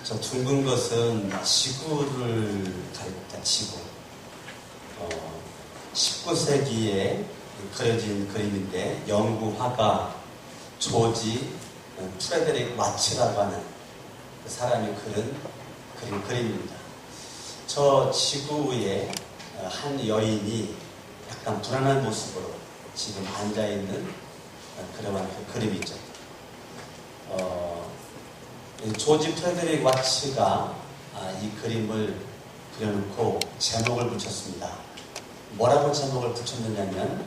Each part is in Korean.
저 둥근 것은 지구를 가리킵니다. 지구. 19세기에 그려진 그림인데 영국 화가 조지 프레데릭 와츠라고 하는 그 사람이 그린 그림입니다. 저 지구에 한 여인이 약간 불안한 모습으로 지금 앉아있는 그런 그 그림이죠. 조지 프레데릭 와츠가 이 그림을 그려놓고 제목을 붙였습니다. 뭐라고 제목을 붙였느냐면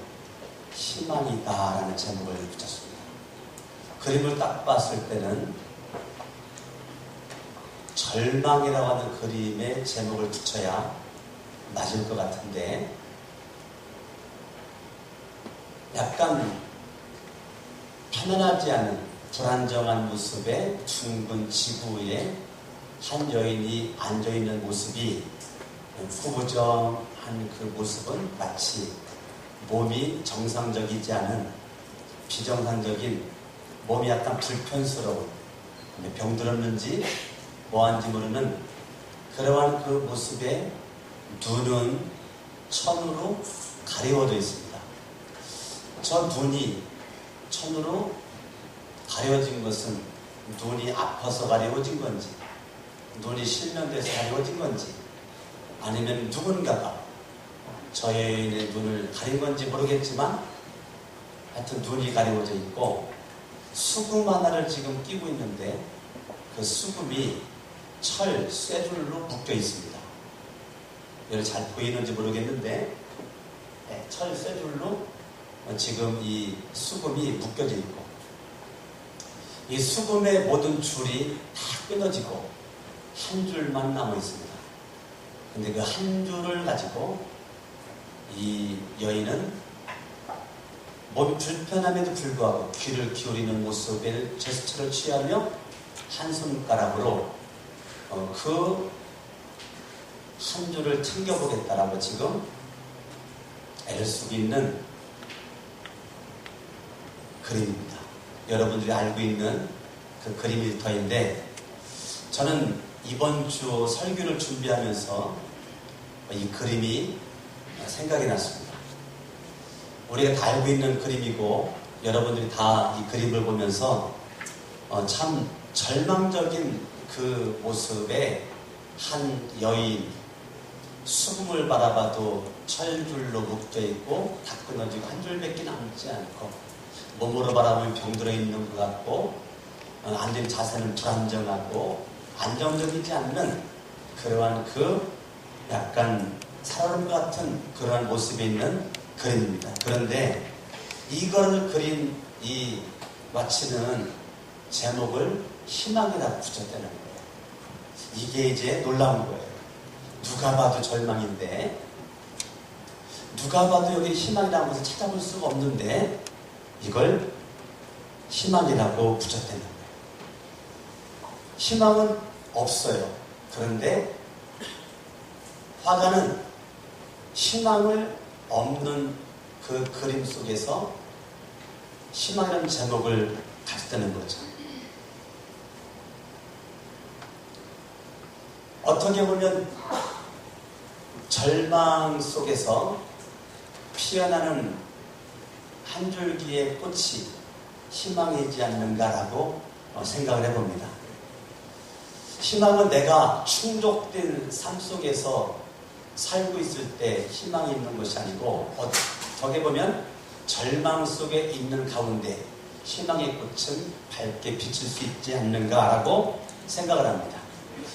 희망이다라는 제목을 붙였습니다. 그림을 딱 봤을 때는 절망이라고 하는 그림에 제목을 붙여야 맞을 것 같은데 약간 편안하지 않은 불안정한 모습의 둥근 지구에 한 여인이 앉아있는 모습이 구부정한 그 모습은 마치 몸이 정상적이지 않은 비정상적인 몸이 약간 불편스러운 병들었는지 뭐한지 모르는 그러한 그 모습에 눈은 천으로 가려워져 있습니다. 저 눈이 천으로 가려워진 것은 눈이 아파서 가려워진 건지 눈이 실명돼서 가려워진 건지 아니면 누군가가 저 여인의 눈을 가린 건지 모르겠지만 하여튼 눈이 가려워져 있고 수금 하나를 지금 끼고 있는데 그 수금이 철 쇠줄로 묶여 있습니다. 여기 잘 보이는지 모르겠는데 철 쇠줄로 지금 이 수금이 묶여져 있고 이 수금의 모든 줄이 다 끊어지고 한 줄만 남아 있습니다. 근데 그 한 줄을 가지고 이 여인은 몸이 불편함에도 불구하고 귀를 기울이는 모습의 제스처를 취하며 한 손가락으로 그 한 줄을 챙겨보겠다라고 지금 애를 쓰고 있는 그림입니다. 여러분들이 알고 있는 그 그림 일터인데 저는 이번 주 설교를 준비하면서 이 그림이 생각이 났습니다. 우리가 다 알고 있는 그림이고 여러분들이 다 이 그림을 보면서 참 절망적인 그 모습에 한 여인 수금을 바라봐도 철줄로 묶여있고 다 끊어지고 한 줄밖에 남지 않고 몸으로 바라보면 병들어 있는 것 같고 앉은 자세는 불안정하고 안정적이지 않는 그러한 그 약간 살얼음 같은 그러한 모습에 있는 그림입니다. 그런데 이걸 그린 이 와치는 제목을 희망이라고 붙였다는 거예요. 이게 이제 놀라운 거예요. 누가 봐도 절망인데 누가 봐도 여기 희망이라는 것을 찾아볼 수가 없는데 이걸 희망이라고 붙였다는 거예요. 희망은 없어요. 그런데 화가는 희망을 없는 그 그림 속에서 희망이라는 제목을 가졌다는 거죠. 어떻게 보면 절망 속에서 피어나는 한 줄기의 꽃이 희망이지 않는가라고 생각을 해봅니다. 희망은 내가 충족된 삶 속에서 살고 있을 때 희망이 있는 것이 아니고 어떻게 보면 절망 속에 있는 가운데 희망의 꽃은 밝게 비칠 수 있지 않는가라고 생각을 합니다.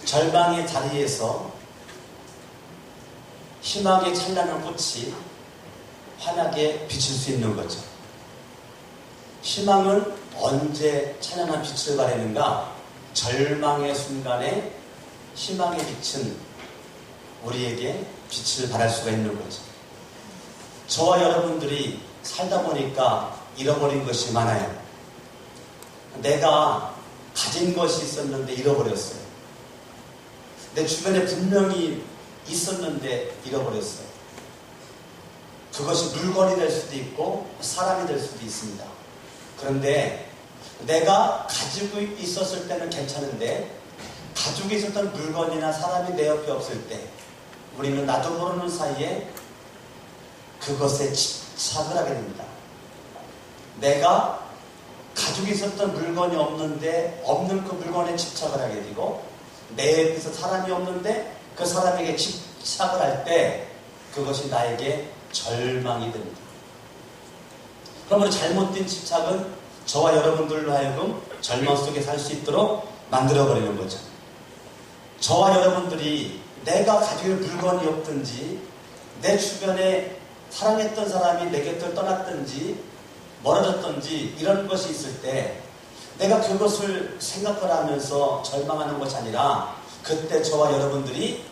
절망의 자리에서 희망의 찬란한 꽃이 환하게 비칠 수 있는 거죠. 희망은 언제 찬란한 빛을 발하는가? 절망의 순간에 희망의 빛은 우리에게 빛을 발할 수가 있는 거죠. 저와 여러분들이 살다 보니까 잃어버린 것이 많아요. 내가 가진 것이 있었는데 잃어버렸어요. 내 주변에 분명히 있었는데 잃어버렸어요. 그것이 물건이 될 수도 있고 사람이 될 수도 있습니다. 그런데 내가 가지고 있었을 때는 괜찮은데 가지고 있었던 물건이나 사람이 내 옆에 없을 때 우리는 나도 모르는 사이에 그것에 집착을 하게 됩니다. 내가 가지고 있었던 물건이 없는데 없는 그 물건에 집착을 하게 되고 내 옆에서 사람이 없는데 그 사람에게 집착을 할 때 그것이 나에게 절망이 됩니다. 그러므로 잘못된 집착은 저와 여러분들로 하여금 절망 속에 살 수 있도록 만들어버리는 거죠. 저와 여러분들이 내가 가지고 있는 물건이 없든지 내 주변에 사랑했던 사람이 내 곁을 떠났든지 멀어졌든지 이런 것이 있을 때 내가 그것을 생각을 하면서 절망하는 것이 아니라 그때 저와 여러분들이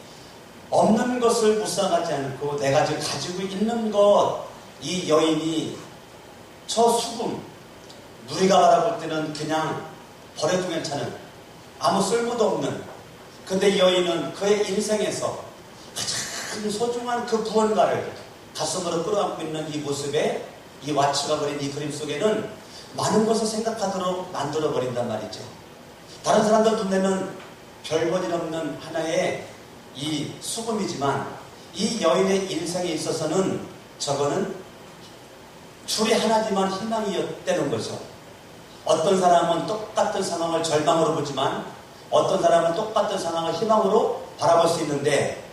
없는 것을 묵상하지 않고 내가 지금 가지고 있는 것, 이 여인이 저 수금, 우리가 바라볼 때는 그냥 버려도 괜찮은 아무 쓸모도 없는, 근데 이 여인은 그의 인생에서 가장 소중한 그 무언가를 가슴으로 끌어안고 있는 이 모습에 이 와츠가 그린 이 그림 속에는 많은 것을 생각하도록 만들어버린단 말이죠. 다른 사람들 눈에는 별 볼 일 없는 하나의 이 수금이지만 이 여인의 인생에 있어서는 저거는 줄이 하나지만 희망이었다는 거죠. 어떤 사람은 똑같은 상황을 절망으로 보지만 어떤 사람은 똑같은 상황을 희망으로 바라볼 수 있는데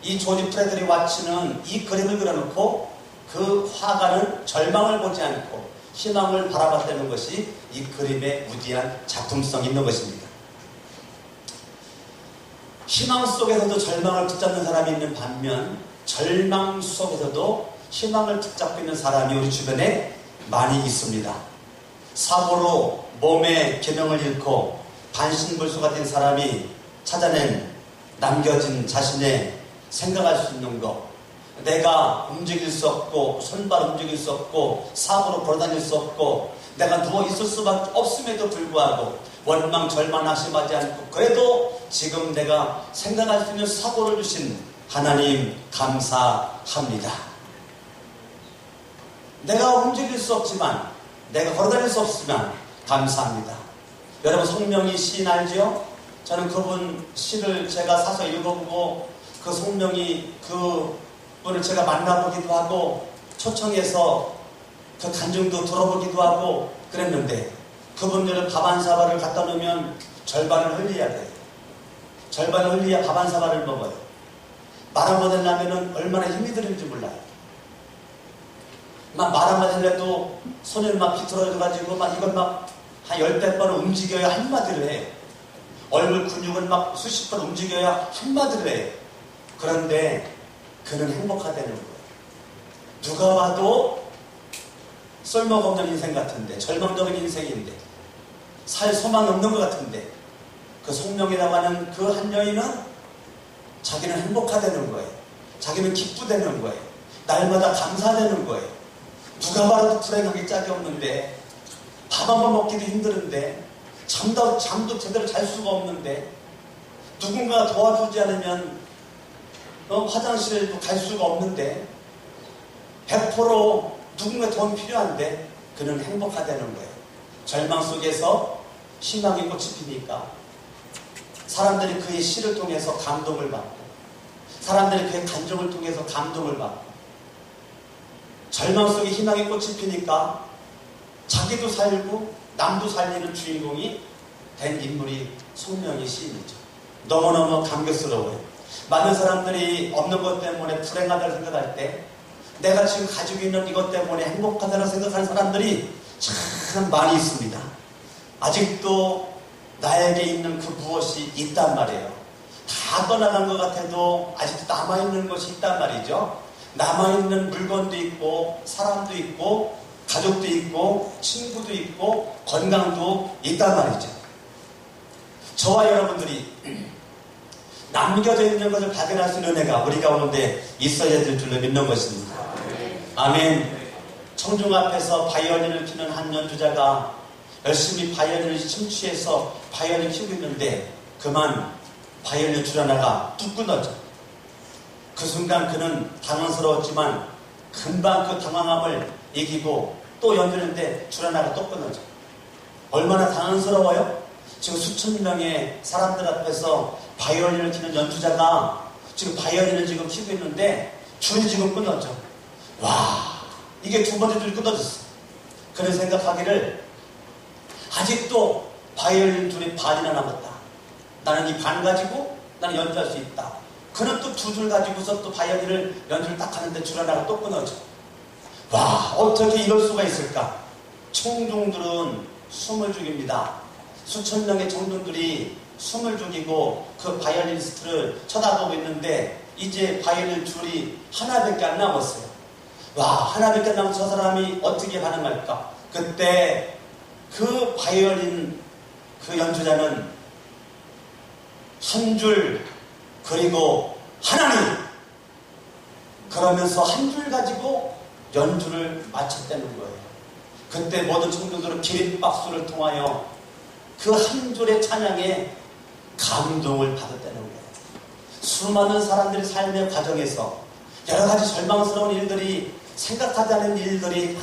이 조지 프레드리 와츠는 이 그림을 그려놓고 그 화가는 절망을 보지 않고 희망을 바라봤다는 것이 이 그림의 무디한 작품성이 있는 것입니다. 희망 속에서도 절망을 붙잡는 사람이 있는 반면 절망 속에서도 희망을 붙잡고 있는 사람이 우리 주변에 많이 있습니다. 사고로 몸의 기능을 잃고 반신불수가 된 사람이 찾아낸 남겨진 자신의 생각할 수 있는 것, 내가 움직일 수 없고 손발 움직일 수 없고 사고로 걸어다닐 수 없고 내가 누워 있을 수밖에 없음에도 불구하고 원망 절망 낙심하지 않고 그래도 지금 내가 생각할 수 있는 사고를 주신 하나님 감사합니다. 내가 움직일 수 없지만 내가 걸어다닐 수 없지만 감사합니다. 여러분 송명희 시인 알죠? 저는 그분 시를 제가 사서 읽어보고 그 송명희 그분을 제가 만나보기도 하고 초청해서 그 간증도 들어보기도 하고 그랬는데 그분들은 밥 한 사발을 갖다 놓으면 절반을 흘려야 돼요. 절반을 흘려야 밥 한 사발을 먹어요. 말 한번 하려면 얼마나 힘이 드는지 몰라요. 말 한번 하려도 손을 막 비틀어져가지고 막 이걸 막 한 10번 움직여야 한마디를 해요. 얼굴 근육을 막 수십 번 움직여야 한마디를 해요. 그런데 그는 행복하다는 거예요. 누가 봐도 쓸모가 없는 인생 같은데, 절망적인 인생인데, 살 소망이 없는 것 같은데, 그 송명이라고 하는 그 한 여인은 자기는 행복하다는 거예요. 자기는 기쁘다는 거예요. 날마다 감사되는 거예요. 누가 봐도 불행하게 짝이 없는데, 밥 한 번 먹기도 힘드는데, 잠도 제대로 잘 수가 없는데, 누군가 도와주지 않으면 화장실에도 갈 수가 없는데 100% 누군가 도움이 필요한데 그는 행복하다는 거예요. 절망 속에서 희망의 꽃이 피니까 사람들이 그의 시를 통해서 감동을 받고 사람들이 그의 간증을 통해서 감동을 받고 절망 속에 희망의 꽃이 피니까 자기도 살고 남도 살리는 주인공이 된 인물이 송명희 시인이죠. 너무너무 감격스러워요. 많은 사람들이 없는 것 때문에 불행하다고 생각할 때 내가 지금 가지고 있는 이것 때문에 행복하다고 생각하는 사람들이 참 많이 있습니다. 아직도 나에게 있는 그 무엇이 있단 말이에요. 다 떠나간 것 같아도 아직도 남아있는 것이 있단 말이죠. 남아있는 물건도 있고 사람도 있고 가족도 있고 친구도 있고 건강도 있단 말이죠. 저와 여러분들이 남겨져 있는 것을 발견할 수 있는 은혜가 우리 가운데 있어야 될 줄로 믿는 것입니다. 아멘. 청중 앞에서 바이올린을 키는 한 연주자가 열심히 바이올린을 침취해서 바이올린을 키우고 있는데 그만 바이올린 줄 하나가 뚝 끊어져. 그 순간 그는 당황스러웠지만 금방 그 당황함을 이기고 또 연주하는데 줄 하나가 또 끊어져. 얼마나 당황스러워요? 지금 수천 명의 사람들 앞에서 바이올린을 치는 연주자가 지금 바이올린을 지금 치고 있는데 줄이 지금 끊어져. 와, 이게 두 번째 줄이 끊어졌어. 그런 생각하기를 아직도 바이올린 줄이 반이나 남았다. 나는 이 반 가지고 나는 연주할 수 있다. 그는 또 두 줄 가지고서 또 바이올린을 연주를 딱 하는데 줄 하나가 또 끊어져. 와, 어떻게 이럴 수가 있을까? 청중들은 숨을 죽입니다. 수천 명의 청중들이 숨을 죽이고 그 바이올리니스트를 쳐다보고 있는데 이제 바이올린 줄이 하나밖에 안 남았어요. 와, 하나밖에 안 남은 저 사람이 어떻게 반응할까? 그때 그 바이올린 그 연주자는 한 줄 그리고 하나님 그러면서 한 줄 가지고 연주를 마쳤다는 거예요. 그때 모든 청중들은 기립박수를 통하여 그 한 줄의 찬양에 감동을 받았다는 거예요. 수많은 사람들의 삶의 과정에서 여러 가지 절망스러운 일들이 생각하지 않은 일들이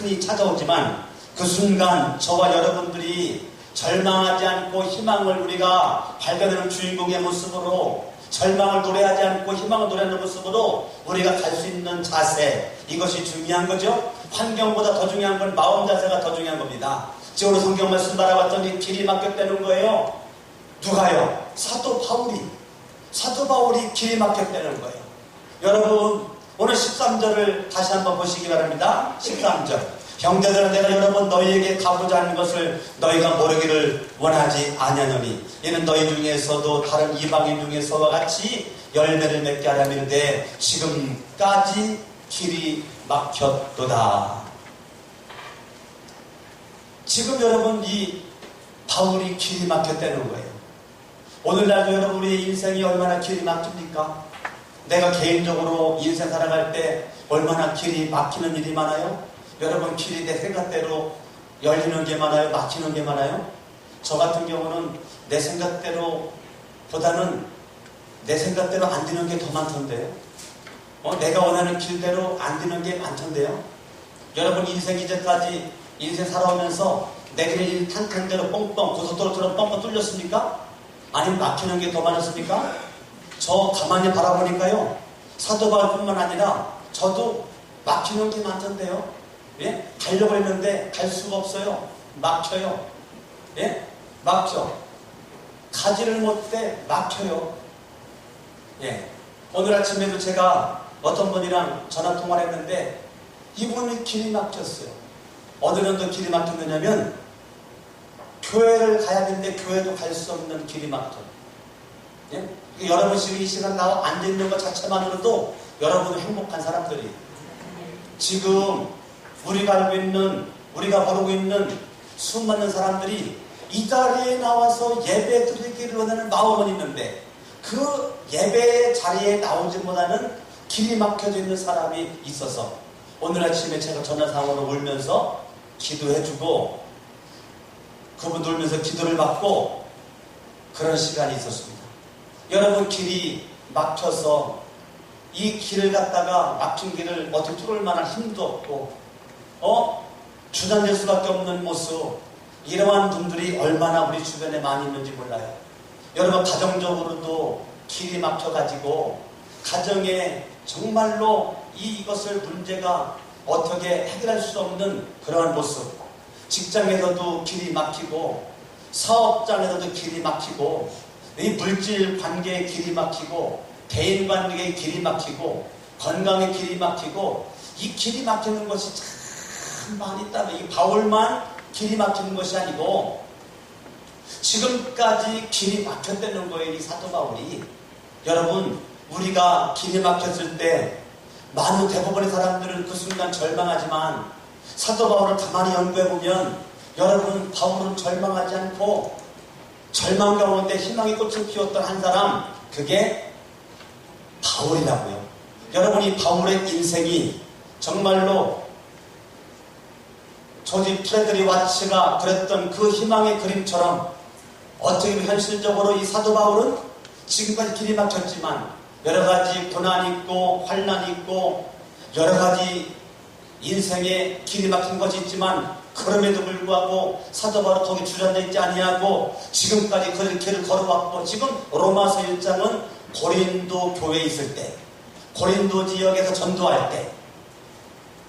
많이 찾아오지만 그 순간 저와 여러분들이 절망하지 않고 희망을 우리가 발견하는 주인공의 모습으로 절망을 노래하지 않고 희망을 노래하는 모습으로 우리가 갈 수 있는 자세, 이것이 중요한 거죠. 환경보다 더 중요한 건 마음 자세가 더 중요한 겁니다. 지금 성경 말씀 바라봤더니 길이 막혔다는 거예요. 누가요? 사도 바울이 길이 막혔다는 거예요. 여러분 오늘 13절을 다시 한번 보시기 바랍니다. 13절 형제들아 내가 여러 번 너희에게 가고자 하는 것을 너희가 모르기를 원하지 아니하노니 이는 너희 중에서도 다른 이방인 중에서와 같이 열매를 맺게 하려는데 지금까지 길이 막혔도다. 지금 여러분 이 바울이 길이 막혔다는 거예요. 오늘날도 여러분 우리의 인생이 얼마나 길이 막힙니까? 내가 개인적으로 인생 살아갈 때 얼마나 길이 막히는 일이 많아요? 여러분 길이 내 생각대로 열리는 게 많아요? 막히는 게 많아요? 저 같은 경우는 내 생각대로 보다는 내 생각대로 안 되는 게 더 많던데요. 내가 원하는 길대로 안 되는 게 많던데요. 여러분 인생 이제까지 인생 살아오면서 내 길 탄탄대로 뻥뻥 고속도로처럼 뻥뻥 뚫렸습니까? 아니면 막히는 게 더 많았습니까? 저 가만히 바라보니까요. 사도 바울뿐만 아니라 저도 막히는 게 많던데요. 예? 가려고 했는데 갈 수가 없어요. 막혀요. 예? 막혀. 가지를 못해 막혀요. 예. 오늘 아침에도 제가 어떤 분이랑 전화 통화를 했는데 이분이 길이 막혔어요. 어느 정도 길이 막혔느냐면 교회를 가야 되는데 교회도 갈 수 없는 길이 막혀요. 예? 여러분 지금 이 시간 나와 앉아있는 것 자체만으로도 여러분은 행복한 사람들이 지금 우리가 알고 있는 우리가 모르고 있는 수많은 사람들이 이 자리에 나와서 예배 드리기를 원하는 마음은 있는데 그 예배의 자리에 나오지보다는 길이 막혀져 있는 사람이 있어서 오늘 아침에 제가 전화상으로 울면서 기도해주고 그분 울면서 기도를 받고 그런 시간이 있었습니다. 여러분 길이 막혀서 이 길을 갖다가 막힌 길을 어떻게 뚫을 만한 힘도 없고 주저앉을 수밖에 없는 모습 이러한 분들이 얼마나 우리 주변에 많이 있는지 몰라요. 여러분 가정적으로도 길이 막혀가지고 가정에 정말로 이것을 문제가 어떻게 해결할 수 없는 그러한 모습 직장에서도 길이 막히고 사업장에서도 길이 막히고 이 물질 관계에 길이 막히고 대인 관계에 길이 막히고 건강에 길이 막히고 이 길이 막히는 것이 참 많이 있다면 이 바울만 길이 막히는 것이 아니고 지금까지 길이 막혔다는 거예요. 이 사도 바울이. 여러분 우리가 길이 막혔을 때 많은 대부분의 사람들은 그 순간 절망하지만 사도 바울을 가만히 연구해보면 여러분 바울은 절망하지 않고 절망 가운데 희망의 꽃을 피웠던 한 사람 그게 바울이라고요. 여러분 이 바울의 인생이 정말로 조지 프레드리 와츠가 그랬던 그 희망의 그림처럼 어떻게 보면 현실적으로 이 사도 바울은 지금까지 길이 막혔지만 여러 가지 고난이 있고 환난이 있고 여러 가지 인생에 길이 막힌 것이 있지만 그 그럼에도 불구하고 사도 바로 거기 주저앉아 있지 아니하고 지금까지 그 길을 걸어왔고, 지금 로마서 1장은 고린도 교회에 있을 때, 고린도 지역에서 전도할 때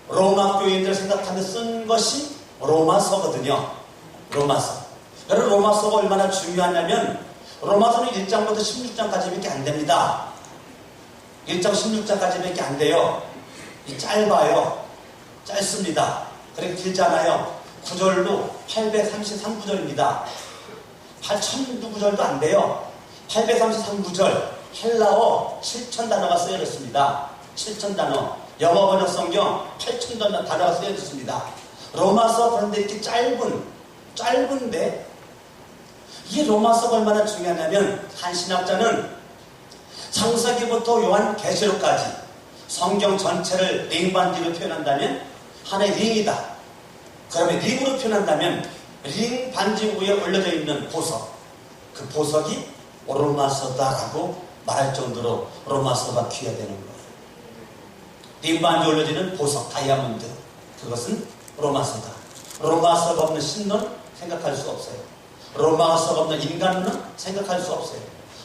로마 교인들 생각하며 쓴 것이 로마서거든요. 로마서. 여러분, 로마서가 얼마나 중요하냐면 로마서는 1장부터 16장까지밖에 안 됩니다. 1장 16장까지밖에 안 돼요. 짧아요. 짧습니다. 그렇게 길잖아요. 구절도 833구절입니다. 8000구절도 안 돼요. 833구절, 헬라어 7000단어가 쓰여 있습니다. 7000단어. 영어 번역 성경 8000단어가 쓰여 있습니다. 로마서, 그런데 이렇게 짧은데, 이게 로마서가 얼마나 중요하냐면, 한 신학자는 창세기부터 요한계시록까지 성경 전체를 링반지로 표현한다면 하나의 링이다. 그러면 링으로 표현한다면 링 반지 위에 올려져 있는 보석, 그 보석이 로마서다라고 말할 정도로 로마서가 귀하다는 거예요. 링 반지에 올려지는 보석, 다이아몬드, 그것은 로마서다. 로마서가 없는 신론 생각할 수 없어요. 로마서가 없는 인간론 생각할 수 없어요.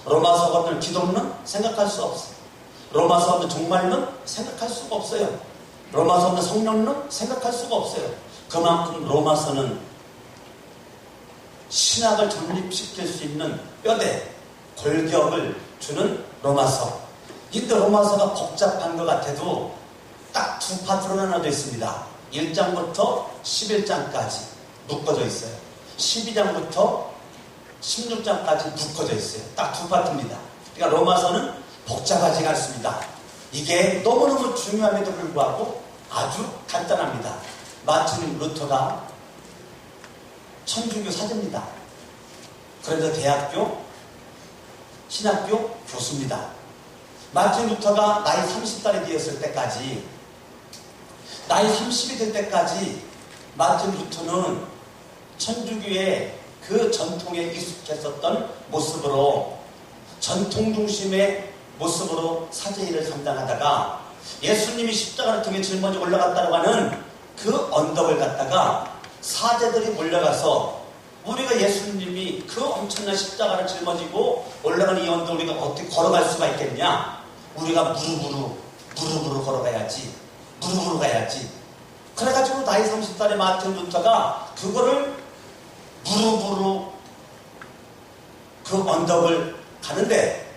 로마서가 없는 기독론 생각할 수 없어요. 로마서 없는 종말론 생각할 수가 없어요. 로마서 없는 성령론 생각할 수가 없어요. 그만큼 로마서는 신학을 정립시킬 수 있는 뼈대, 골격을 주는 로마서. 근데 로마서가 복잡한 것 같아도 딱 두 파트로 나눠져 있습니다. 1장부터 11장까지 묶어져 있어요. 12장부터 16장까지 묶어져 있어요. 딱 두 파트입니다. 그러니까 로마서는 복잡하지가 않습니다. 이게 너무너무 중요함에도 불구하고 아주 간단합니다. 마틴 루터가 천주교 사제입니다. 그래서 대학교, 신학교 교수입니다. 마틴 루터가 나이 30살이 되었을 때까지, 나이 30이 될 때까지 마틴 루터는 천주교의 그 전통에 익숙했었던 모습으로, 전통 중심의 모습으로 사제일을 감당하다가 예수님이 십자가를 통해 짊어져 올라갔다고 하는 그 언덕을 갖다가 사제들이 몰려가서, 우리가 예수님이 그 엄청난 십자가를 짊어지고 올라가는 이 언덕을 우리가 어떻게 걸어갈 수가 있겠냐? 우리가 무릎으로 걸어가야지. 무릎으로 가야지. 그래가지고 나이 30살의 마틴 루터가 그거를 무릎으로 그 언덕을 가는데,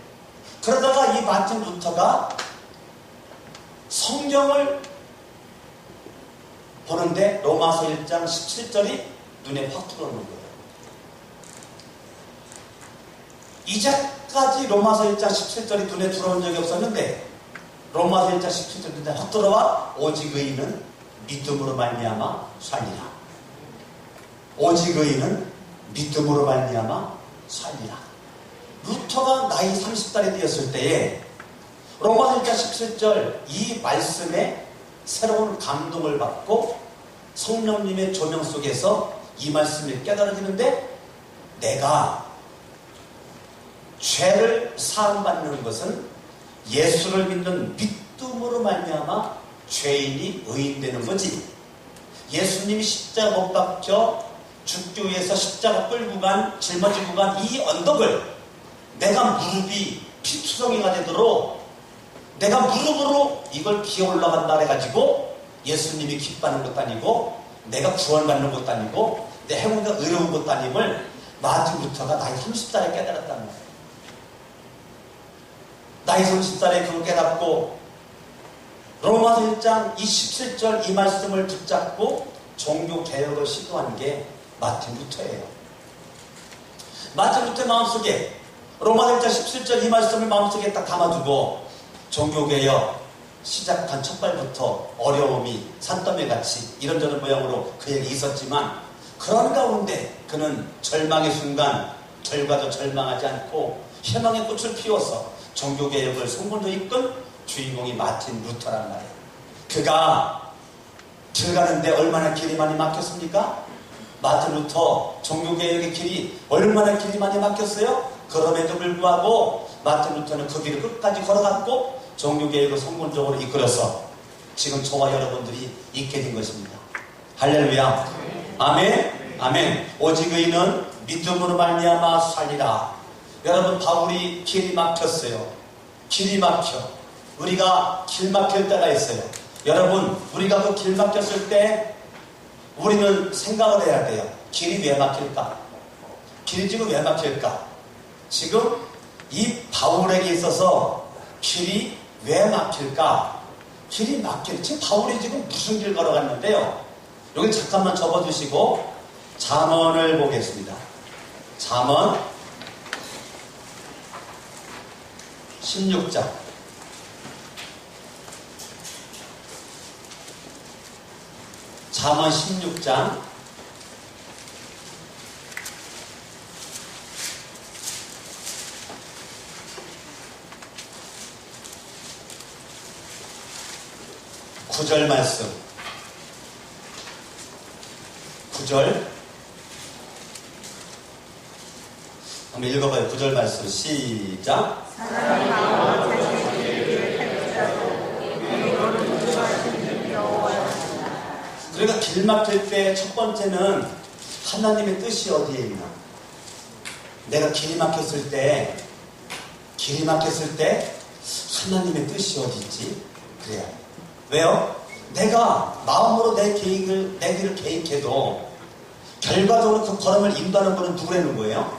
그러다가 이 마틴 루터가 성경을 보는데 로마서 1장 17절이 눈에 확 들어오는 거예요. 이제까지 로마서 1장 17절이 눈에 들어온 적이 없었는데 로마서 1장 17절이 눈에 확 들어와, 오직 의인은 믿음으로 말미암아 살리라. 오직 의인은 믿음으로 말미암아 살리라. 루터가 나이 30살이 되었을 때에 로마서 1장 17절 이 말씀에 새로운 감동을 받고 성령님의 조명 속에서 이 말씀이 깨달아지는데, 내가 죄를 사함받는 것은 예수를 믿는 믿음으로 말미암아 죄인이 의인되는 거지, 예수님이 십자가 못 박혀 죽기 위해서 십자가 끌고 간, 짊어지고 간 이 언덕을 내가 무릎이 피투성이가 되도록 내가 무릎으로 이걸 기어 올라간다 해가지고 예수님이 기뻐하는 것도 아니고 내가 구원받는 것도 아니고 내 행위가 의로운 것도 아님을 마틴 루터가 나이 30살에 깨달았다는 거예요. 나이 30살에 그걸 깨닫고 로마서 1장 27절 이 말씀을 붙잡고 종교개혁을 시도한 게 마틴 루터예요. 마틴 루터의 마음속에 로마서 1장 17절 이 말씀을 마음속에 딱 담아두고 종교개혁 시작한 첫발부터 어려움이 산더미같이 이런저런 모양으로 그에게 있었지만, 그런 가운데 그는 절망의 순간 결과도 절망하지 않고 희망의 꽃을 피워서 종교개혁을 성공적으로 이끈 주인공이 마틴 루터란 말이에요. 그가 들어가는데 얼마나 길이 많이 막혔습니까? 마틴 루터 종교개혁의 길이 얼마나 길이 많이 막혔어요? 그럼에도 불구하고 마틴 루터는 그 길을 끝까지 걸어갔고 종교개혁을 성공적으로 이끌어서 지금 저와 여러분들이 있게 된 것입니다. 할렐루야. 아멘. 아멘. 오직 의인은 믿음으로 말미암아 살리라. 여러분, 바울이 길이 막혔어요. 길이 막혀. 우리가 길 막힐 때가 있어요. 여러분, 우리가 그 길 막혔을 때 우리는 생각을 해야 돼요. 길이 왜 막힐까? 길이 지금 왜 막힐까? 지금 이 바울에게 있어서 길이 왜 막힐까? 길이 막힐, 지금 바울이 지금 무슨 길 걸어갔는데요? 여기 잠깐만 접어주시고 잠언을 보겠습니다. 잠언 16장. 잠언 16장 9절 말씀. 9절 한번 읽어봐요. 9절 말씀 시작. 그러니까 길 막힐 때 첫 번째는 하나님의 뜻이 어디에 있나? 내가 길이 막혔을 때 하나님의 뜻이 어디 있지? 그래야. 왜요? 내가 마음으로 내 길을 계획해도 결과적으로 그 걸음을 인도하는 분은 누구라는 거예요?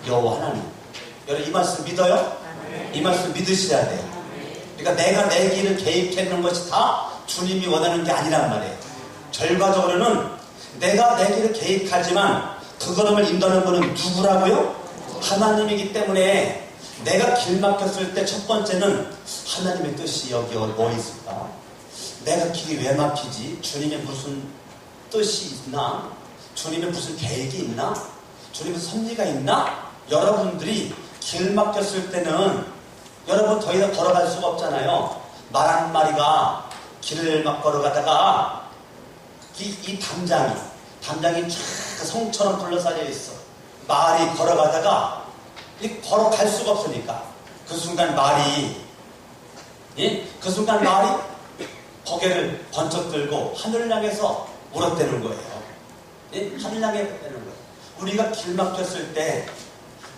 여호와 하나님. 여러분, 이 말씀 믿어요? 이 말씀 믿으셔야 돼요. 그러니까 내가 내 길을 계획해놓은 것이 다 주님이 원하는 게 아니란 말이에요. 결과적으로는 내가 내 길을 계획하지만 그 걸음을 인도하는 분은 누구라고요? 하나님이기 때문에 내가 길 막혔을 때 첫 번째는 하나님의 뜻이 여기 뭐 있을까? 내가 길이 왜 막히지? 주님의 무슨 뜻이 있나? 주님의 무슨 계획이 있나? 주님의 섭리가 있나? 여러분들이 길 막혔을 때는 여러분 더 이상 걸어갈 수가 없잖아요. 말 한 마리가 길을 막 걸어가다가 이 담장이 쫙 성처럼 둘러싸여 있어. 말이 걸어가다가 걸어갈 수가 없으니까 그 순간 말이 고개를 번쩍 들고 하늘을 향해서 울었대는 거예요. 하늘 향해 울었다는 거예요. 우리가 길 막혔을 때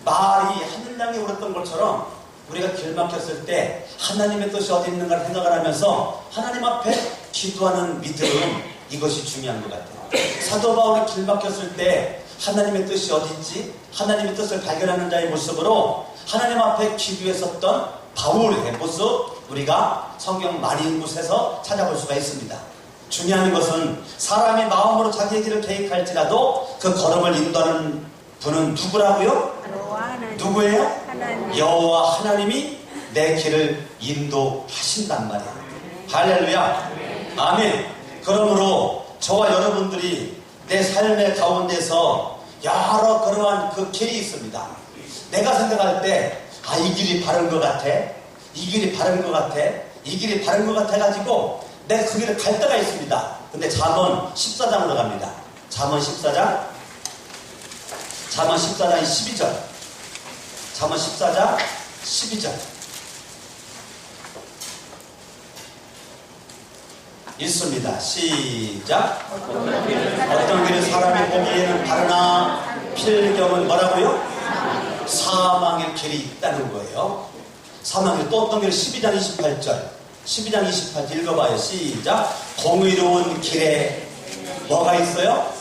말이 하늘 향해 울었던 것처럼 우리가 길 막혔을 때 하나님의 뜻이 어디 있는가 생각을 하면서 하나님 앞에 기도하는 믿음, 이것이 중요한 것 같아요. 사도 바울이 길 막혔을 때 하나님의 뜻이 어디 있지? 하나님의 뜻을 발견하는 자의 모습으로 하나님 앞에 기도했었던 바울의 모습, 우리가 성경 많은 곳에서 찾아볼 수가 있습니다. 중요한 것은 사람이 마음으로 자기의 길을 계획할지라도 그 걸음을 인도하는 분은 누구라고요? 누구예요? 하나님. 여호와 하나님이 내 길을 인도하신단 말이에요. 할렐루야. 아멘. 그러므로 저와 여러분들이 내 삶의 가운데서 여러 그러한 그 길이 있습니다. 내가 생각할 때 이 길이 바른 것 같아. 이 길이 바른 것 같아. 이 길이 바른 것 같아가지고 내가 그 길을 갈 때가 있습니다. 근데 잠언 14장으로 갑니다. 잠언 14장 12절. 잠언 14장 12절. 읽습니다. 시작. 어떤 길은 사람이 보기에는 바르나 필경은 뭐라고요? 사망의 길이 있다는 거예요. 사망의 길. 또 어떤 길은 12장 28절. 12장 28절 읽어봐요. 시작. 공의로운 길에 뭐가 있어요?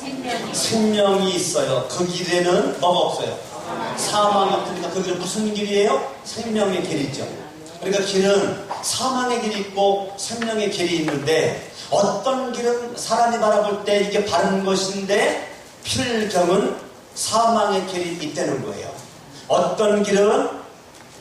생명이 있어요. 그 길에는 뭐가 없어요? 사망이 없으니까 그 길은 무슨 길이에요? 생명의 길이죠. 그러니까 길은 사망의 길이 있고 생명의 길이 있는데 어떤 길은 사람이 바라볼 때 이게 바른 것인데 필경은 사망의 길이 있다는 거예요. 어떤 길은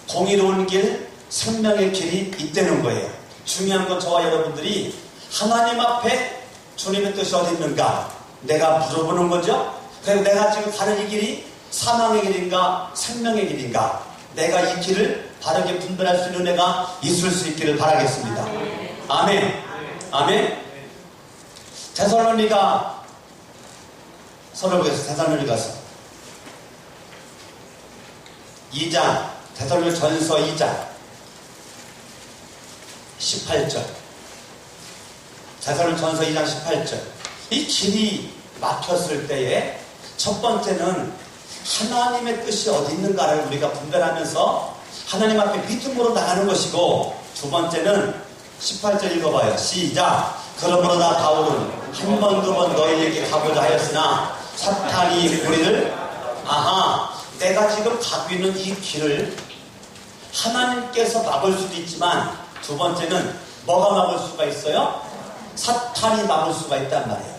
공의로운 길, 생명의 길이 있다는 거예요. 중요한 건 저와 여러분들이 하나님 앞에 주님의 뜻이 어디 있는가 내가 물어보는 거죠. 그래서 내가 지금 가는 이 길이 사망의 길인가 생명의 길인가 내가 이 길을 바르게 분별할 수 있는 은혜가 있을 수 있기를 바라겠습니다. 아멘. 아멘. 데살로니가 서로 보겠습니다. 데살로니가서 2장 데살로니가 전서 2장 18절. 데살로니가 전서 2장 18절. 이 길이 막혔을 때에 첫 번째는 하나님의 뜻이 어디 있는가를 우리가 분별하면서 하나님 앞에 믿음으로 나가는 것이고, 두 번째는 18절 읽어봐요. 시작. 그러므로 나 바울은 한 번 두 번 너희에게 가고자 하였으나 사탄이 우리를 내가 지금 가고 있는 이 길을 하나님께서 막을 수도 있지만, 두 번째는 뭐가 막을 수가 있어요? 사탄이 막을 수가 있단 말이에요.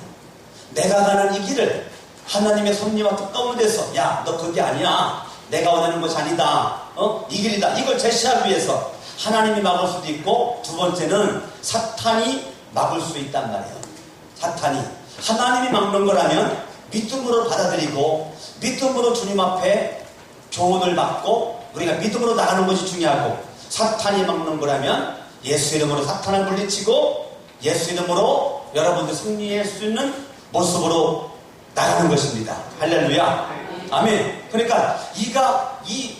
내가 가는 이 길을 하나님의 섭리와 가운데서 야, 너 그게 아니야. 내가 원하는 것이 아니다. 이 길이다. 이걸 제시하기 위해서 하나님이 막을 수도 있고, 두 번째는 사탄이 막을 수 있단 말이에요. 사탄이. 하나님이 막는 거라면 믿음으로 받아들이고 믿음으로 주님 앞에 교훈을 받고 우리가 믿음으로 나가는 것이 중요하고, 사탄이 막는 거라면 예수 이름으로 사탄을 물리치고 예수 이름으로 여러분들 승리할 수 있는 모습으로 나가는 것입니다. 할렐루야. 아멘. 그러니까 이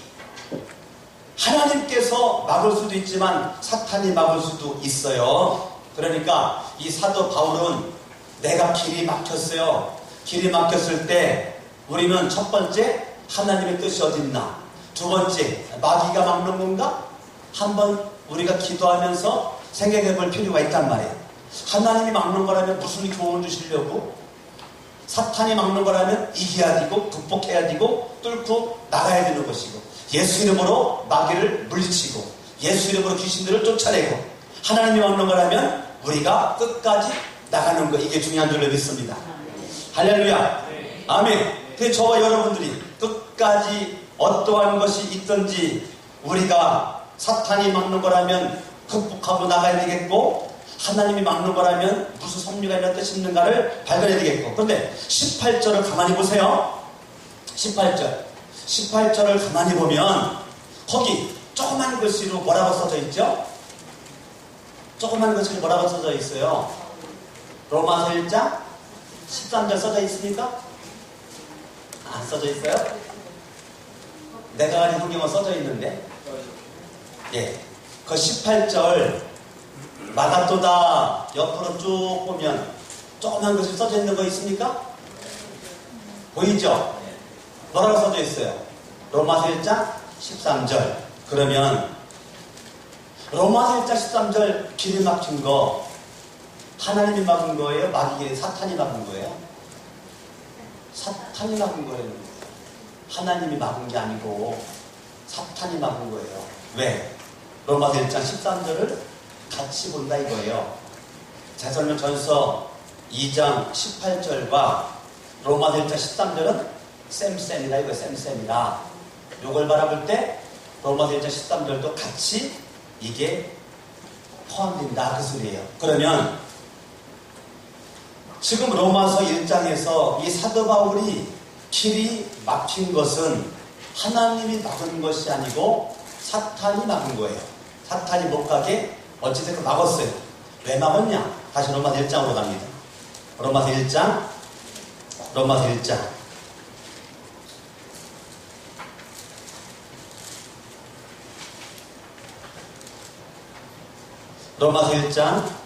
하나님께서 막을 수도 있지만 사탄이 막을 수도 있어요. 그러니까 이 사도 바울은 내가 길이 막혔어요. 길이 막혔을 때 우리는 첫 번째 하나님의 뜻이 어디 있나, 두 번째 마귀가 막는 건가, 한번 우리가 기도하면서 생각해 볼 필요가 있단 말이에요. 하나님이 막는 거라면 무슨 교훈을 주시려고, 사탄이 막는 거라면 이겨야 되고 극복해야 되고 뚫고 나가야 되는 것이고, 예수 이름으로 마귀를 물리치고 예수 이름으로 귀신들을 쫓아내고, 하나님이 막는 거라면 우리가 끝까지 나가는 거, 이게 중요한 줄로 믿습니다. 할렐루야. 아멘. 그래서 저와 여러분들이 끝까지 어떠한 것이 있든지 우리가 사탄이 막는 거라면 극복하고 나가야 되겠고, 하나님이 막는 거라면 무슨 섭리가 있는 뜻이 있는가를 발견해야 되겠고. 그런데 18절을 가만히 보세요. 18절을 가만히 보면 거기 조그만 글씨로 뭐라고 써져 있죠? 조그만 글씨로 뭐라고 써져 있어요? 로마서 1장 13절 써져 있습니까? 안 써져 있어요? 내가 가진 성경은 써져 있는데, 예, 그 18절 마가토다 옆으로 쭉 보면 조그만 글씨 써져 있는 거 있습니까? 보이죠? 뭐라고 써져 있어요? 로마서 1장 13절. 그러면 로마서 1장 13절 길이 막힌 거 하나님이 막은 거예요? 사탄이 막은 거예요? 사탄이 막은 거예요. 하나님이 막은 게 아니고 사탄이 막은 거예요. 왜? 로마서 1장 13절을 같이 본다 이거예요. 데살로니가전서 2장 18절과 로마서 1장 13절은 쌤이다 이거, 쌤이다. 요걸 바라볼 때 로마서 1장 13절도 같이 이게 포함된다 그 소리예요. 그러면 지금 로마서 1장에서 이 사도 바울이 길이 막힌 것은 하나님이 막은 것이 아니고 사탄이 막은 거예요. 사탄이 못 가게 어찌됐든 막았어요. 왜 막았냐? 다시 로마서 1장으로 갑니다. 로마서 1장 로마서 1장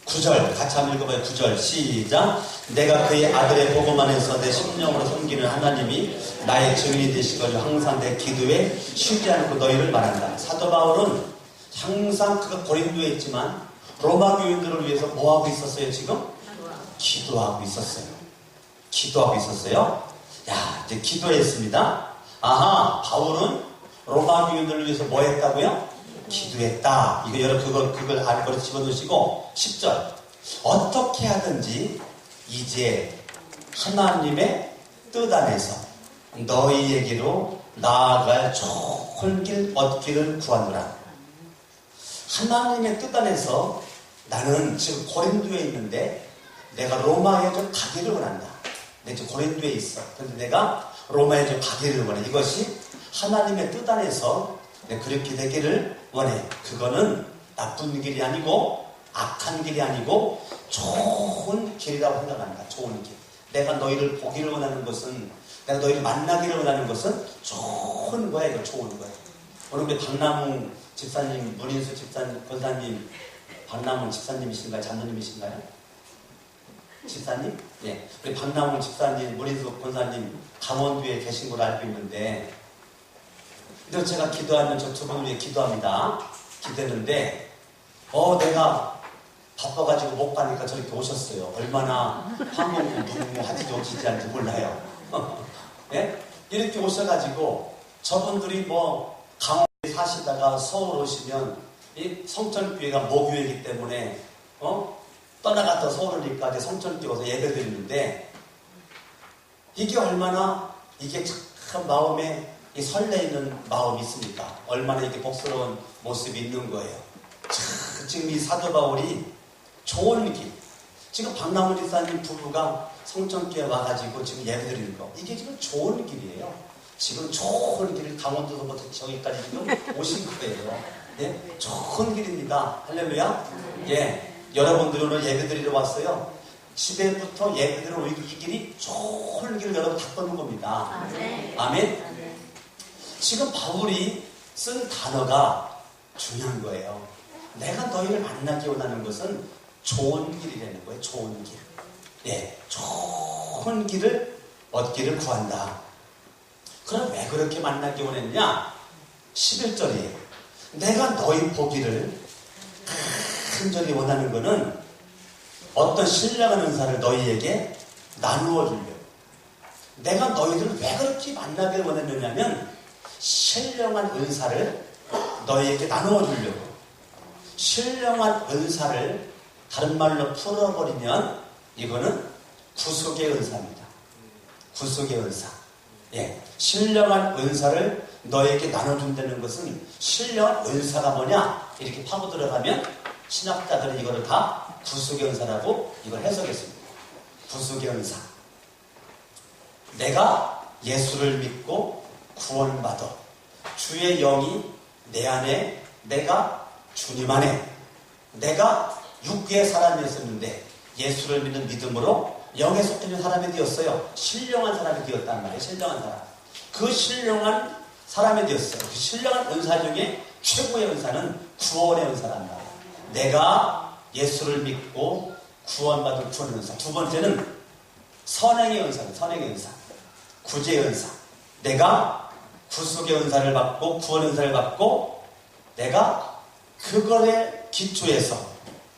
9절 같이 한번 읽어봐요. 9절 시작. 내가 그의 아들의 복음 안에서 내 심령으로 섬기는 하나님이 나의 증인이 되시거든 항상 내 기도에 쉬지 않고 너희를 말한다. 사도 바울은 항상 그가 고린도에 있지만 로마 교인들을 위해서 뭐하고 있었어요? 지금? 기도하고 있었어요. 야, 이제 기도했습니다. 바울은 로마 교인들을 위해서 뭐 했다고요? 기도했다. 이거 여러분 그걸 아래로 집어넣으시고 10절 어떻게 하든지 이제 하나님의 뜻 안에서 너희에게로 나아갈 좋은 길 얻기를 구하노라. 하나님의 뜻 안에서 나는 지금 고린도에 있는데 내가 로마에 좀 가기를 원한다. 내가 지금 고린도에 있어. 그런데 내가 로마에 좀 가기를 원해. 이것이 하나님의 뜻 안에서 그렇게 되기를 원해. 그거는 나쁜 길이 아니고 악한 길이 아니고 좋은 길이라고 생각한다. 좋은 길. 내가 너희를 보기를 원하는 것은, 내가 너희를 만나기를 원하는 것은 좋은 거야. 이거 좋은 거야. 오늘 우리 박나무 집사님, 문인수 집사님, 권사님 박남훈 집사님이신가요? 장로님이신가요? 집사님? 예. 우리 박남훈 집사님, 문희숙 권사님 강원도에 계신 걸로 알고 있는데, 그래서 제가 기도하면 저 두 분을 위해 기도합니다. 기도했는데, 내가 바빠가지고 못 가니까 저렇게 오셨어요. 얼마나 한국 무궁무하지 오시지 않는지 몰라요. 예? 이렇게 오셔가지고 저분들이 뭐 강원도에 사시다가 서울 오시면 이 성천교회가 모교회이기 때문에 떠나갔다 서울 오니까 이제 성천교회 와서 예배 드리는데 이게 얼마나 이게 참 마음에 이 설레이는 마음이 있습니까? 얼마나 이렇게 복스러운 모습이 있는 거예요. 지금 이 사도 바울이 좋은 길, 지금 박남훈 집사님 부부가 성천교회 와가지고 지금 예배 드리는 거, 이게 지금 좋은 길이에요. 지금 좋은 길을 강원도서부터 저기까지 지금 오신 거예요. 예? 좋은 길입니다. 할렐루야. 예. 여러분들이 오늘 예배 드리러 왔어요. 집에부터 예배 드리러 오는 이 길이 좋은 길을 여러분 다 걷는 겁니다. 아멘. 지금 바울이 쓴 단어가 중요한 거예요. 내가 너희를 만나기 원하는 것은 좋은 길이라는 거예요. 좋은 길. 예, 좋은 길을 얻기를 구한다. 그럼 왜 그렇게 만나기 원했냐? 11절이에요. 내가 너희 보기를 간절히 원하는 것은 어떤 신령한 은사를 너희에게 나누어 주려고. 내가 너희들을 왜 그렇게 만나기를 원했느냐면 신령한 은사를 너희에게 나누어 주려고. 신령한 은사를 다른 말로 풀어버리면 이거는 구속의 은사입니다. 구속의 은사. 예, 신령한 은사를 너에게 나눠준다는 것은 신령한 은사가 뭐냐? 이렇게 파고 들어가면 신학자들은 이거를 다 구속의 은사라고 이걸 해석했습니다. 구속의 은사. 내가 예수를 믿고 구원받아 주의 영이 내 안에, 내가 주님 안에, 내가 육계의 사람이었었는데 예수를 믿는 믿음으로 영에 속해 있는 사람이 되었어요. 신령한 사람이 되었단 말이에요. 신령한 사람. 그 신령한 사람이 되었어요. 그 신령한 은사 중에 최고의 은사는 구원의 은사란 말이에요. 내가 예수를 믿고 구원받은 구원의 은사. 두 번째는 선행의 은사는 선행의 은사. 구제의 은사. 내가 구속의 은사를 받고 구원의 은사를 받고 내가 그거에 기초해서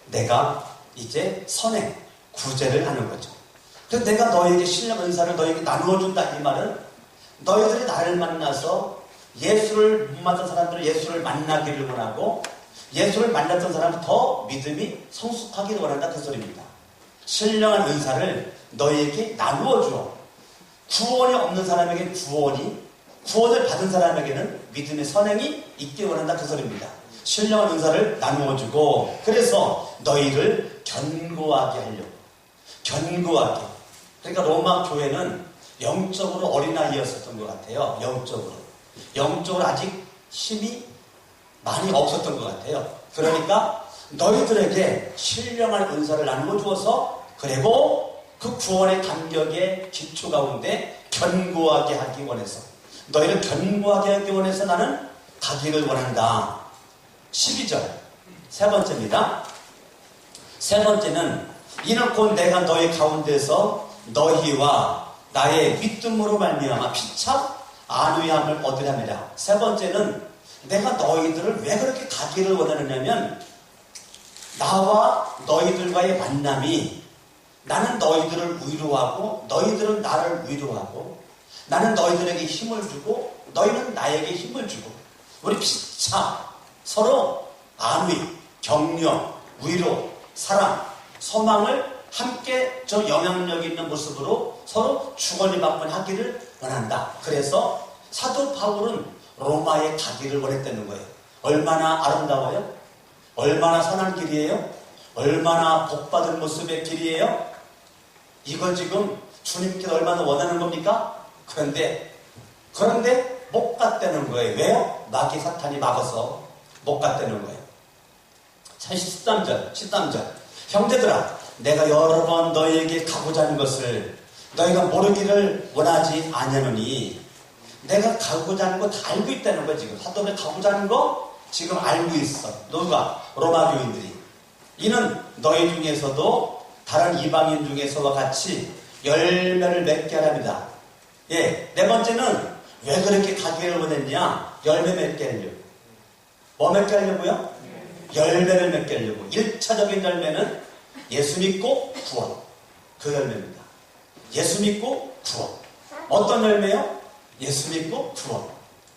내가 이제 선행, 구제를 하는 거죠. 그래서 내가 너에게 신령 은사를 너에게 나누어준다 이 말은 너희들이 나를 만나서 예수를 못 만난 사람들은 예수를 만나기를 원하고 예수를 만났던 사람은 더 믿음이 성숙하기를 원한다 그 소리입니다. 신령한 은사를 너희에게 나누어줘. 구원이 없는 사람에게 구원을 받은 사람에게는 믿음의 선행이 있기를 원한다 그 소리입니다. 신령한 은사를 나누어주고 그래서 너희를 견고하게 하려고. 견고하게. 그러니까 로마 교회는 영적으로 어린아이였었던 것 같아요. 영적으로 아직 힘이 많이 없었던 것 같아요. 그러니까 너희들에게 신령한 은사를 나누어 주어서 그리고 그 구원의 감격의 기초 가운데 견고하게 하기 원해서 너희를 견고하게 하기 원해서 나는 가기를 원한다. 12절 세 번째입니다. 세 번째는 이는 곧 내가 너희 가운데서 너희와 나의 믿음으로 말미암아 피차 안위함을 얻으려니라. 세 번째는 내가 너희들을 왜 그렇게 가기를 원하느냐면 나와 너희들과의 만남이 나는 너희들을 위로하고 너희들은 나를 위로하고 나는 너희들에게 힘을 주고 너희는 나에게 힘을 주고 우리 피차 서로 안위, 격려, 위로, 사랑, 소망을 함께 저 영향력 있는 모습으로 서로 주거니 받거니 하기를 원한다. 그래서 사도 바울은 로마에 가기를 원했다는 거예요. 얼마나 아름다워요? 얼마나 선한 길이에요? 얼마나 복받은 모습의 길이에요? 이걸 지금 주님께서 얼마나 원하는 겁니까? 그런데 못 갔다는 거예요. 왜요? 마귀 사탄이 막아서 못 갔다는 거예요. 13절 형제들아 내가 여러 번 너희에게 가고자 하는 것을 너희가 모르기를 원하지 아니하노니 내가 가고자 하는 거 다 알고 있다는 거야. 지금 사도를 가고자 하는 거 지금 알고 있어. 누가? 로마 교인들이. 이는 너희 중에서도 다른 이방인 중에서와 같이 열매를 맺게 하랍니다. 예, 네 번째는 왜 그렇게 가기를 원했냐? 열매 맺게 하려고. 뭐 맺게 하려고요? 열매를 맺게 하려고. 1차적인 열매는 예수 믿고 구원. 그 열매입니다. 예수 믿고 구원. 어떤 열매요? 예수 믿고 구원.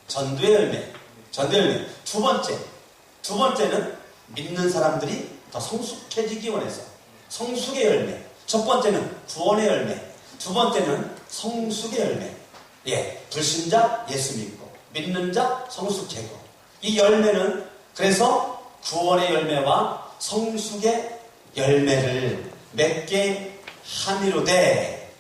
전도의 열매. 전도의 열매. 두 번째는 믿는 사람들이 더 성숙해지기 원해서. 성숙의 열매. 첫 번째는 구원의 열매. 두 번째는 성숙의 열매. 예, 불신자 예수 믿고 믿는 자 성숙해고. 이 열매는 그래서 구원의 열매와 성숙의 열매를 맺게 함이로되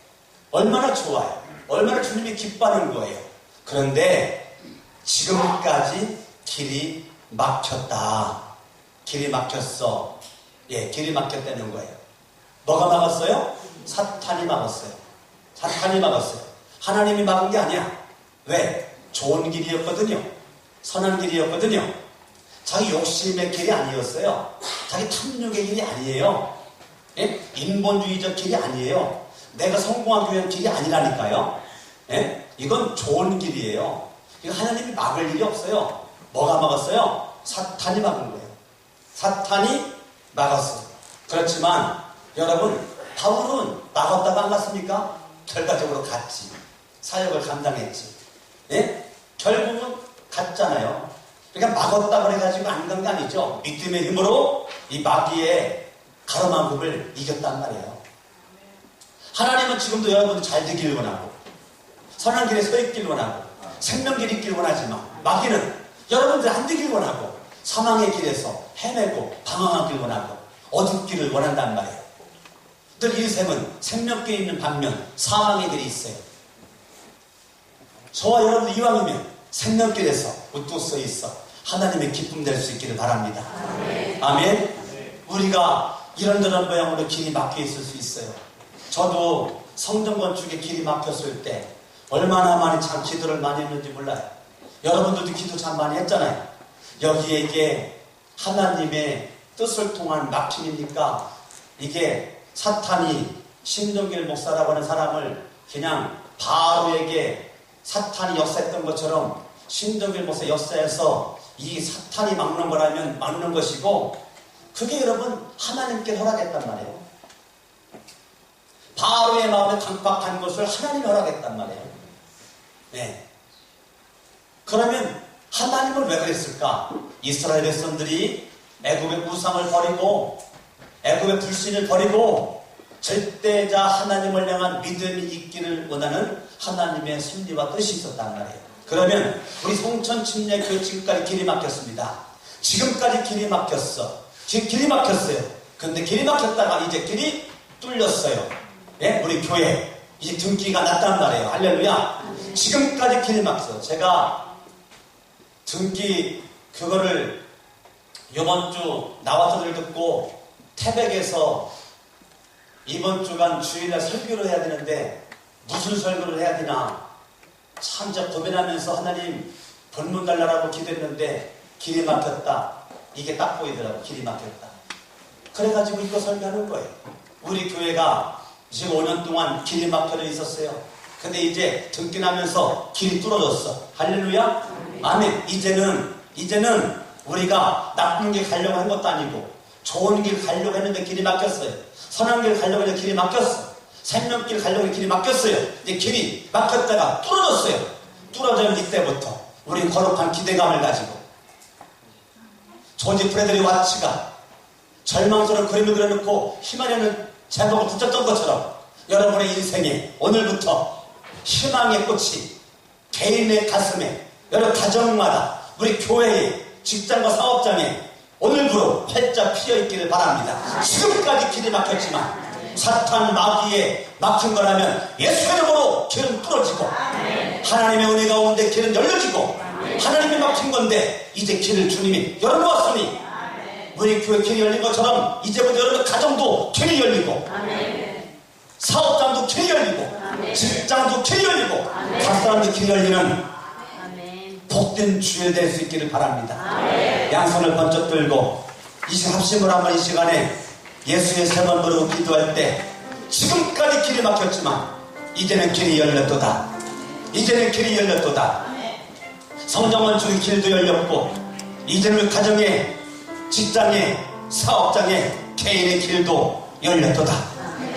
얼마나 좋아요. 얼마나 주님이 기뻐하는 거예요. 그런데 지금까지 길이 막혔다. 길이 막혔어. 예, 길이 막혔다는 거예요. 뭐가 막았어요? 사탄이 막았어요. 사탄이 막았어요. 하나님이 막은 게 아니야. 왜? 좋은 길이었거든요. 선한 길이었거든요. 자기 욕심의 길이 아니었어요. 자기 탐욕의 길이 아니에요. 예? 인본주의적 길이 아니에요. 내가 성공하기 위한 길이 아니라니까요. 예? 이건 좋은 길이에요. 이거 하나님이 막을 일이 없어요. 뭐가 막았어요? 사탄이 막은 거예요. 사탄이 막았어요. 그렇지만 여러분, 바울은 막았다가 안 갔습니까? 결과적으로 갔지. 사역을 감당했지. 예? 결국은 갔잖아요. 그러니까 막았다 그래가지고 안 간 게 아니죠. 믿음의 힘으로 이 마귀의 가로막음을 이겼단 말이에요. 하나님은 지금도 여러분들 잘 되길 원하고 선한 길에 서 있길 원하고 생명길 있길 원하지만 마귀는 여러분들 안 되길 원하고 사망의 길에서 헤매고 방황하길 원하고 어둡기를 원한단 말이에요. 늘 인생은 생명길이 있는 반면 사망의 길이 있어요. 저와 여러분 이왕이면 생명길에서 우뚝 서 있어 하나님의 기쁨 될 수 있기를 바랍니다. 아멘. 아멘. 우리가 이런저런 모양으로 길이 막혀 있을 수 있어요. 저도 성전 건축에 길이 막혔을 때 얼마나 많이 참 기도를 많이 했는지 몰라요. 여러분들도 기도 참 많이 했잖아요. 여기에 이게 하나님의 뜻을 통한 막힘입니까? 이게 사탄이 신동길 목사라고 하는 사람을 그냥 바로에게 사탄이 역사했던 것처럼 신동길 목사 역사에서 이 사탄이 막는 거라면 막는 것이고 그게 여러분 하나님께 허락했단 말이에요. 바로의 마음에 강박한 것을 하나님이 허락했단 말이에요. 네. 그러면 하나님은 왜 그랬을까? 이스라엘 백성들이 애굽의 우상을 버리고 애굽의 불신을 버리고 절대자 하나님을 향한 믿음이 있기를 원하는 하나님의 섭리와 뜻이 있었단 말이에요. 그러면 우리 송천 침례교회 지금까지 길이 막혔습니다. 지금까지 길이 막혔어. 지금 길이 막혔어요. 근데 길이 막혔다가 이제 길이 뚫렸어요. 예? 우리 교회 이제 등기가 났단 말이에요. 할렐루야. 지금까지 길이 막혔어. 제가 등기 그거를 이번 주 나와서를 듣고 태백에서 이번 주간 주일날 설교를 해야 되는데 무슨 설교를 해야 되나 참 제가 고민하면서 하나님 본문 달라라고 기도했는데 길이 막혔다. 이게 딱 보이더라고. 길이 막혔다. 그래가지고 이거 설교하는 거예요. 우리 교회가 지금 5년 동안 길이 막혀져 있었어요. 근데 이제 등기 나면서 길이 뚫어졌어. 할렐루야. 아멘. 이제는 우리가 나쁜 길 가려고 한 것도 아니고 좋은 길 가려고 했는데 길이 막혔어요. 선한 길 가려고 했는데 길이 막혔어. 생명길 가려고 했는데 길이 막혔어요. 이제 길이 막혔다가 뚫어졌어요. 뚫어진 이때부터 우리 거룩한 기대감을 가지고 조지 프레드리 와츠가 절망스러운 그림을 그려놓고 희망에는 제목을 붙였던 것처럼 여러분의 인생에 오늘부터 희망의 꽃이 개인의 가슴에 여러 가정마다 우리 교회에 직장과 사업장에 오늘부로 활짝 피어있기를 바랍니다. 지금까지 길이 막혔지만 사탄 마귀에 막힌 거라면 예수의 이름으로 길은 뚫어지고 하나님의 은혜 가운데 길은 열려지고 하나님이 막힌 건데 이제 길을 주님이 열어놓았으니 우리 교회 길이 열린 것처럼 이제부터 여러분 가정도 길이 열리고 사업장도 길이 열리고 직장도 길이 열리고 각 사람도 길이 열리는 복된 주에 될 수 있기를 바랍니다. 양손을 번쩍 들고 합심을 한번 이 시간에 예수의 세 번 부르고 기도할 때 지금까지 길이 막혔지만 이제는 길이 열렸도다. 이제는 길이 열렸도다. 성령은 주의 길도 열렸고 이제는 가정에, 직장에, 사업장에, 개인의 길도 열렸도다.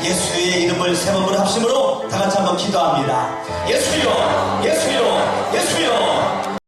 예수의 이름을 세 번 부르 합심으로 다 같이 한번 기도합니다. 예수여, 예수여, 예수여.